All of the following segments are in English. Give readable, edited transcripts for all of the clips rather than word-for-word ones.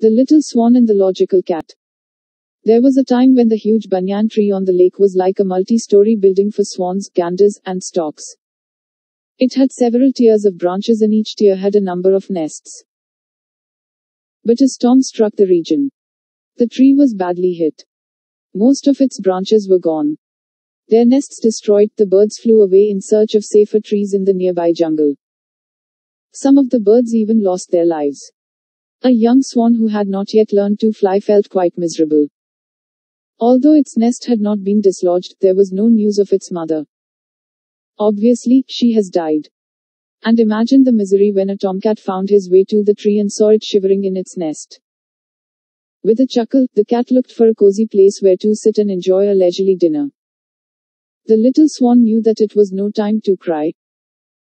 The Little Swan and the Logical Cat. There was a time when the huge banyan tree on the lake was like a multi-story building for swans, ganders, and storks. It had several tiers of branches and each tier had a number of nests. But a storm struck the region. The tree was badly hit. Most of its branches were gone. Their nests destroyed, the birds flew away in search of safer trees in the nearby jungle. Some of the birds even lost their lives. A young swan who had not yet learned to fly felt quite miserable. Although its nest had not been dislodged, there was no news of its mother. Obviously, she has died. And imagine the misery when a tomcat found his way to the tree and saw it shivering in its nest. With a chuckle, the cat looked for a cozy place where to sit and enjoy a leisurely dinner. The little swan knew that it was no time to cry.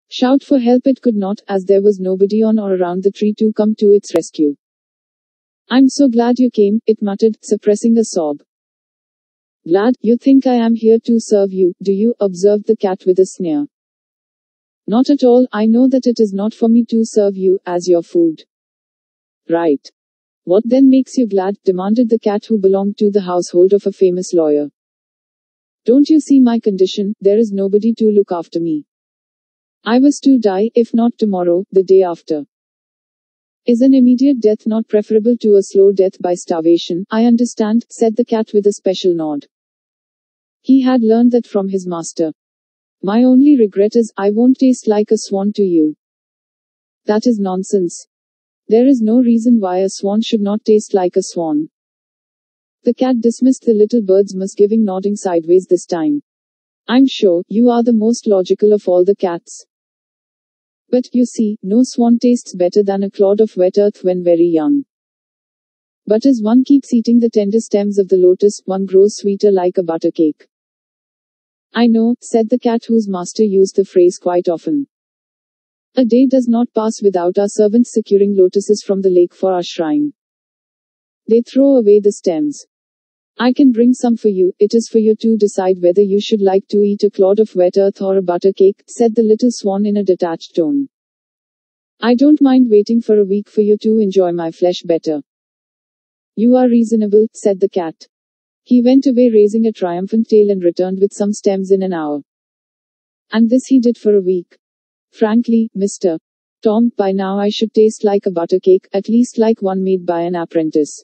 Shout for help it could not, as there was nobody on or around the tree to come to its rescue. "I'm so glad you came," it muttered, suppressing a sob. "Glad? You think I am here to serve you, do you?" observed the cat with a sneer. "Not at all, I know that it is not for me to serve you, as your food." "Right. What then makes you glad?" demanded the cat, who belonged to the household of a famous lawyer. "Don't you see my condition? There is nobody to look after me. I was to die, if not tomorrow, the day after. Is an immediate death not preferable to a slow death by starvation?" "I understand," said the cat with a special nod. He had learned that from his master. "My only regret is, I won't taste like a swan to you." "That is nonsense. There is no reason why a swan should not taste like a swan." The cat dismissed the little bird's misgiving, nodding sideways this time. "I'm sure, you are the most logical of all the cats. But, you see, no swan tastes better than a clod of wet earth when very young. But as one keeps eating the tender stems of the lotus, one grows sweeter like a butter cake." "I know," said the cat, whose master used the phrase quite often. "A day does not pass without our servants securing lotuses from the lake for our shrine. They throw away the stems. I can bring some for you, it is for you to decide whether you should like to eat a clod of wet earth or a butter cake," said the little swan in a detached tone. "I don't mind waiting for a week for you to enjoy my flesh better." "You are reasonable," said the cat. He went away raising a triumphant tail and returned with some stems in an hour. And this he did for a week. "Frankly, Mr. Tom, by now I should taste like a butter cake, at least like one made by an apprentice.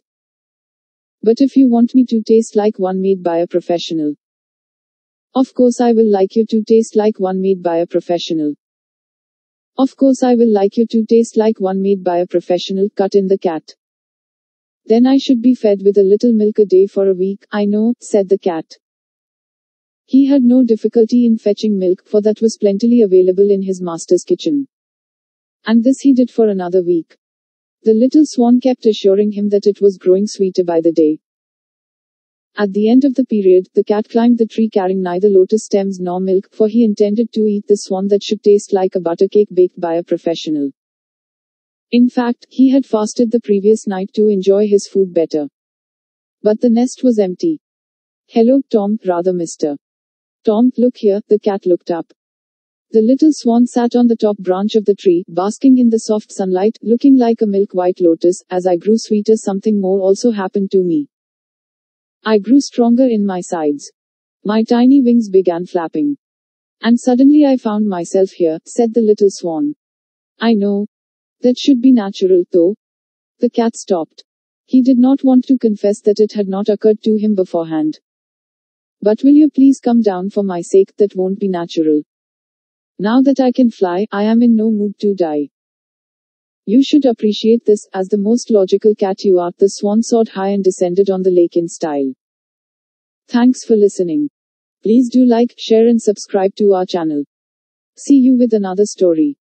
But if you want me to taste like one made by a professional, of course I will like you to taste like one made by a professional." "Of course I will like you to taste like one made by a professional," cut in the cat. "Then I should be fed with a little milk a day for a week." "I know," said the cat. He had no difficulty in fetching milk, for that was plentifully available in his master's kitchen. And this he did for another week. The little swan kept assuring him that it was growing sweeter by the day. At the end of the period, the cat climbed the tree carrying neither lotus stems nor milk, for he intended to eat the swan that should taste like a butter cake baked by a professional. In fact, he had fasted the previous night to enjoy his food better. But the nest was empty. "Hello, Tom, rather Mr. Tom, look here." The cat looked up. The little swan sat on the top branch of the tree, basking in the soft sunlight, looking like a milk-white lotus. "As I grew sweeter, something more also happened to me. I grew stronger in my sides. My tiny wings began flapping. And suddenly I found myself here," said the little swan. "I know. That should be natural, though." The cat stopped. He did not want to confess that it had not occurred to him beforehand. "But will you please come down for my sake? That won't be natural. Now that I can fly, I am in no mood to die. You should appreciate this, as the most logical cat you are." The swan soared high and descended on the lake in style. Thanks for listening. Please do like, share and subscribe to our channel. See you with another story.